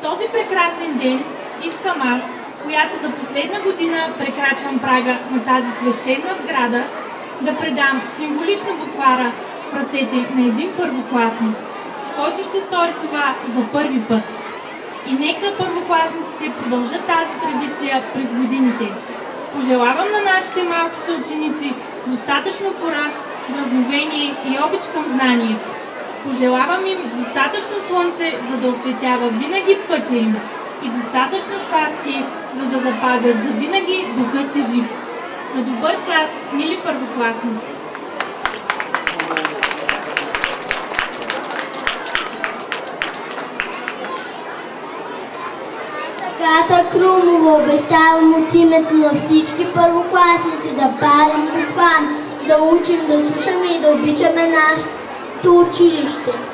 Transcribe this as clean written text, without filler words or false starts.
този прекрасен ден искам аз, която за последна година прекрачвам прага на тази свещена сграда, да предам символично буквара в ръцете на един първокласник, който ще стори това за първи път. И нека първокласниците продължат тази традиция през годините. Пожелавам на нашите малки съученици достатъчно кураж, вдъхновение и обич към знанието. Пожелавам им достатъчно слънце, за да осветява винаги пътя им, и достатъчно щастие, за да запазят завинаги духа си жив. На добър час, мили първокласници! Агата Крумова, обещавам от името на всички първокласници да пазим буквар, да учим, да слушаме и да обичаме нашето училище.